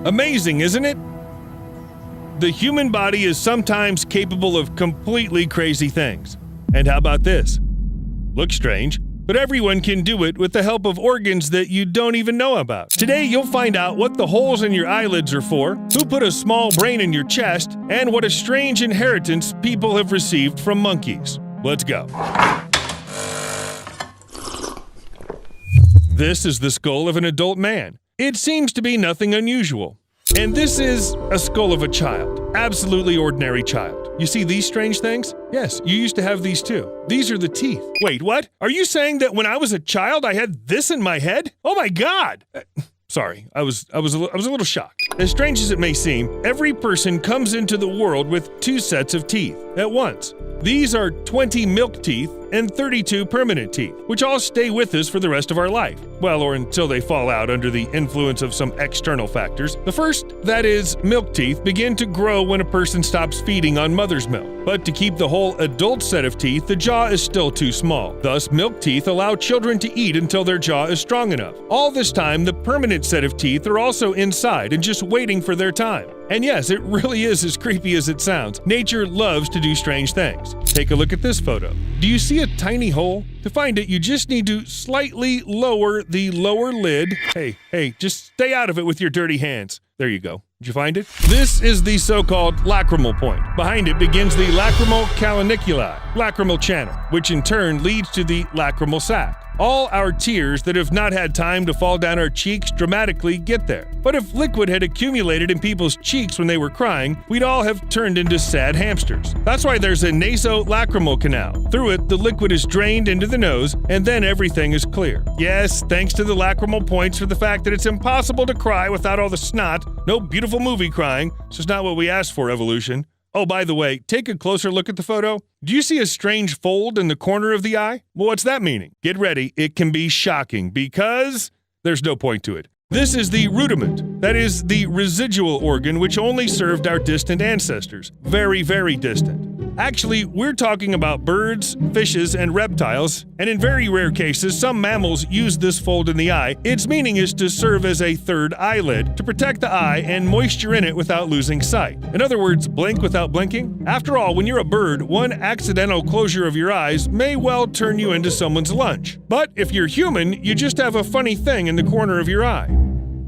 Amazing, isn't it? The human body is sometimes capable of completely crazy things. And how about this? Looks strange, but everyone can do it with the help of organs that you don't even know about. Today, you'll find out what the holes in your eyelids are for, who put a small brain in your chest, and what a strange inheritance people have received from monkeys. Let's go. This is the skull of an adult man. It seems to be nothing unusual. And this is a skull of a child. Absolutely ordinary child. You see these strange things? Yes, you used to have these too. These are the teeth. Wait, what? Are you saying that when I was a child I had this in my head? Oh my God! Sorry, I was a little shocked. As strange as it may seem, every person comes into the world with 2 sets of teeth at once. These are 20 milk teeth and 32 permanent teeth, which all stay with us for the rest of our life. Well, or until they fall out under the influence of some external factors. The first, that is, milk teeth, begin to grow when a person stops feeding on mother's milk. But to keep the whole adult set of teeth, the jaw is still too small. Thus, milk teeth allow children to eat until their jaw is strong enough. All this time, the permanent set of teeth are also inside and just waiting for their time. And yes, it really is as creepy as it sounds. Nature loves to do strange things. Take a look at this photo. Do you see a tiny hole? To find it, you just need to slightly lower the lower lid. Hey, just stay out of it with your dirty hands. There you go. Did you find it? This is the so-called lacrimal point. Behind it begins the lacrimal canaliculi, lacrimal channel, which in turn leads to the lacrimal sac. All our tears that have not had time to fall down our cheeks dramatically get there. But if liquid had accumulated in people's cheeks when they were crying, we'd all have turned into sad hamsters. That's why there's a nasolacrimal canal. Through it, the liquid is drained into the nose, and then everything is clear. Yes, thanks to the lacrimal points for the fact that it's impossible to cry without all the snot. No beautiful movie crying. It's just not what we asked for, evolution. Oh, by the way, take a closer look at the photo. Do you see a strange fold in the corner of the eye? Well, what's that meaning? Get ready, it can be shocking because there's no point to it. This is the rudiment, that is the residual organ which only served our distant ancestors. Very, very distant. Actually, we're talking about birds, fishes, and reptiles, and in very rare cases, some mammals use this fold in the eye. Its meaning is to serve as a third eyelid, to protect the eye and moisture in it without losing sight. In other words, blink without blinking. After all, when you're a bird, one accidental closure of your eyes may well turn you into someone's lunch. But if you're human, you just have a funny thing in the corner of your eye.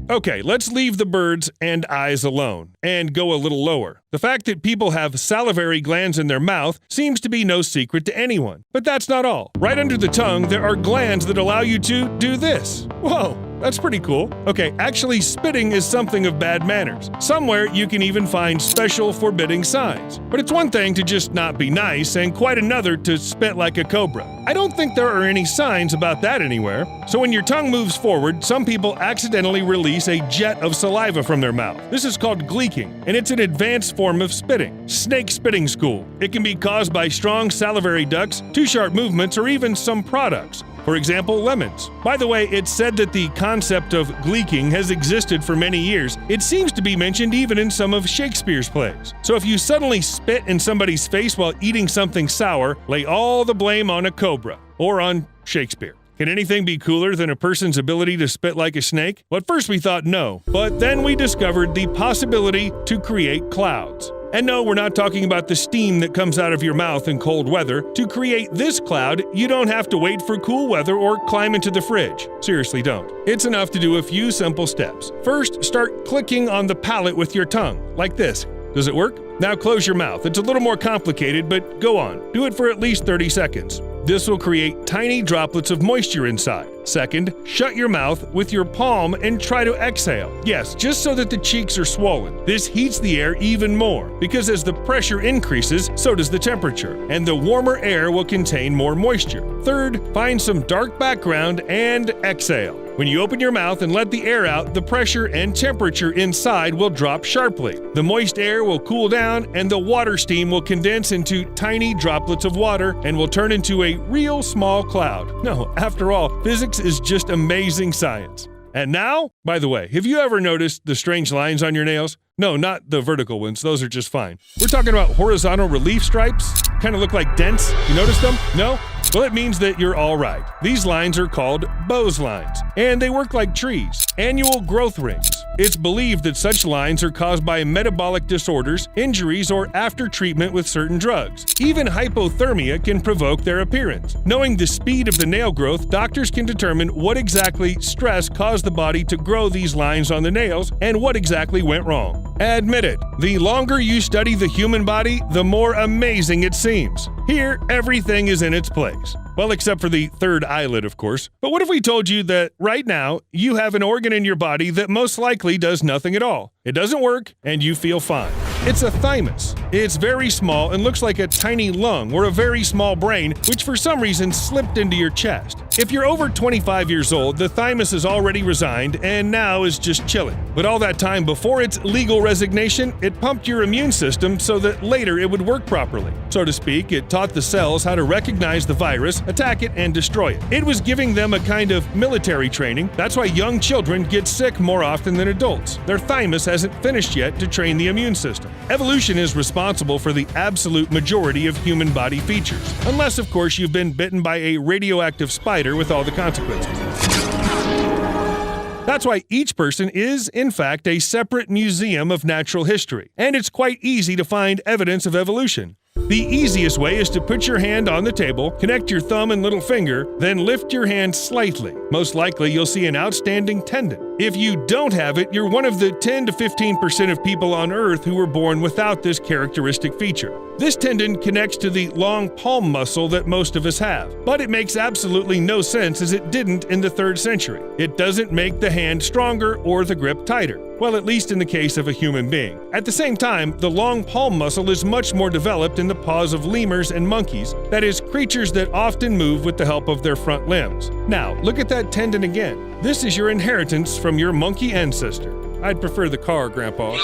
Okay, let's leave the birds and eyes alone, and go a little lower. The fact that people have salivary glands in their mouth seems to be no secret to anyone. But that's not all. Right under the tongue, there are glands that allow you to do this. Whoa, that's pretty cool. Okay, actually spitting is something of bad manners. Somewhere you can even find special forbidding signs. But it's one thing to just not be nice, and quite another to spit like a cobra. I don't think there are any signs about that anywhere. So when your tongue moves forward, some people accidentally release a jet of saliva from their mouth. This is called gleeking, and it's an advanced form of spitting. Snake spitting school. It can be caused by strong salivary ducts, too sharp movements, or even some products. For example, lemons. By the way, it's said that the concept of gleeking has existed for many years. It seems to be mentioned even in some of Shakespeare's plays. So if you suddenly spit in somebody's face while eating something sour, lay all the blame on a cobra or on Shakespeare. Can anything be cooler than a person's ability to spit like a snake? Well, at first we thought no, but then we discovered the possibility to create clouds. And no, we're not talking about the steam that comes out of your mouth in cold weather. To create this cloud, you don't have to wait for cool weather or climb into the fridge. Seriously, don't. It's enough to do a few simple steps. First, start clicking on the palate with your tongue, like this. Does it work? Now close your mouth. It's a little more complicated, but go on. Do it for at least 30 seconds. This will create tiny droplets of moisture inside. Second, shut your mouth with your palm and try to exhale. Yes, just so that the cheeks are swollen. This heats the air even more, because as the pressure increases, so does the temperature, and the warmer air will contain more moisture. Third, find some dark background and exhale. When you open your mouth and let the air out, the pressure and temperature inside will drop sharply. The moist air will cool down, and the water steam will condense into tiny droplets of water and will turn into a real small cloud. No, after all, physics is just amazing science. And now, by the way, have you ever noticed the strange lines on your nails? No, not the vertical ones. Those are just fine. We're talking about horizontal relief stripes. Kind of look like dents. You notice them? No? Well, it means that you're all right. These lines are called Bose lines, and they work like trees, annual growth rings. It's believed that such lines are caused by metabolic disorders, injuries, or after treatment with certain drugs. Even hypothermia can provoke their appearance. Knowing the speed of the nail growth, doctors can determine what exactly stress caused the body to grow these lines on the nails and what exactly went wrong. Admit it, the longer you study the human body, the more amazing it seems. Here, everything is in its place. Well, except for the third eyelid, of course. But what if we told you that right now you have an organ in your body that most likely does nothing at all? It doesn't work, and you feel fine. It's a thymus. It's very small and looks like a tiny lung or a very small brain, which for some reason slipped into your chest. If you're over 25 years old, the thymus is already resigned and now is just chilling. But all that time before its legal resignation, it pumped your immune system so that later it would work properly. So to speak, it taught the cells how to recognize the virus, attack it, and destroy it. It was giving them a kind of military training. That's why young children get sick more often than adults. Their thymus hasn't finished yet to train the immune system. Evolution is responsible for the absolute majority of human body features, unless of course you've been bitten by a radioactive spider with all the consequences. That's why each person is, in fact, a separate museum of natural history, and it's quite easy to find evidence of evolution. The easiest way is to put your hand on the table, connect your thumb and little finger, then lift your hand slightly. Most likely you'll see an outstanding tendon. If you don't have it, you're one of the 10 to 15% of people on Earth who were born without this characteristic feature. This tendon connects to the long palm muscle that most of us have, but it makes absolutely no sense as it didn't in the 3rd century. It doesn't make the hand stronger or the grip tighter. Well, at least in the case of a human being. At the same time, the long palm muscle is much more developed in the paws of lemurs and monkeys, that is, creatures that often move with the help of their front limbs. Now, look at that tendon again. This is your inheritance from your monkey ancestor. I'd prefer the car, Grandpa.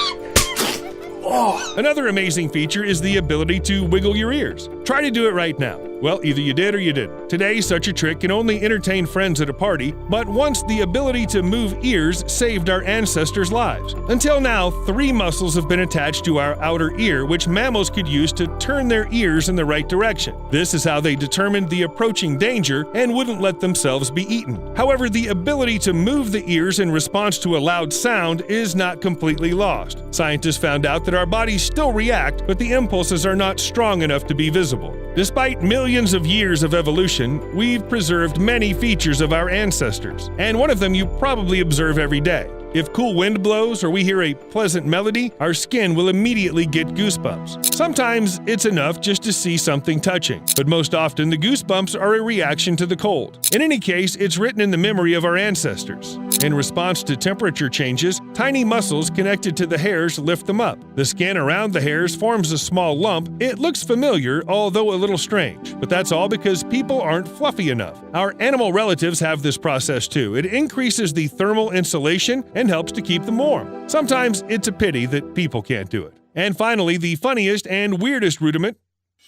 Another amazing feature is the ability to wiggle your ears. Try to do it right now. Well, either you did or you didn't. Today, such a trick can only entertain friends at a party, but once the ability to move ears saved our ancestors' lives. Until now, 3 muscles have been attached to our outer ear, which mammals could use to turn their ears in the right direction. This is how they determined the approaching danger and wouldn't let themselves be eaten. However, the ability to move the ears in response to a loud sound is not completely lost. Scientists found out that our bodies still react, but the impulses are not strong enough to be visible. Despite millions of years of evolution, we've preserved many features of our ancestors, and one of them you probably observe every day. If cool wind blows or we hear a pleasant melody, our skin will immediately get goosebumps. Sometimes it's enough just to see something touching, but most often the goosebumps are a reaction to the cold. In any case, it's written in the memory of our ancestors. In response to temperature changes, tiny muscles connected to the hairs lift them up. The skin around the hairs forms a small lump. It looks familiar, although a little strange, but that's all because people aren't fluffy enough. Our animal relatives have this process too. It increases the thermal insulation and helps to keep them warm. Sometimes it's a pity that people can't do it. And finally, the funniest and weirdest rudiment,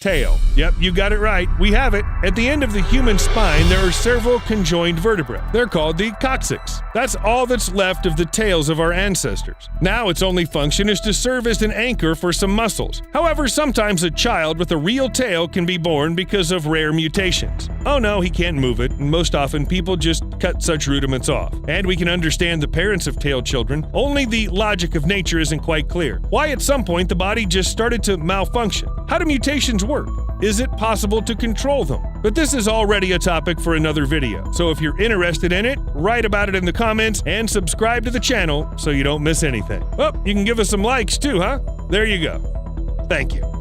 tail. Yep, you got it right. We have it. At the end of the human spine, there are several conjoined vertebrae. They're called the coccyx. That's all that's left of the tails of our ancestors. Now its only function is to serve as an anchor for some muscles. However, sometimes a child with a real tail can be born because of rare mutations. Oh no, he can't move it, and most often people just cut such rudiments off. And we can understand the parents of tailed children, only the logic of nature isn't quite clear. Why at some point the body just started to malfunction? How do mutations work? Is it possible to control them? But this is already a topic for another video, so if you're interested in it, write about it in the comments and subscribe to the channel so you don't miss anything. Well, you can give us some likes too, huh? There you go. Thank you.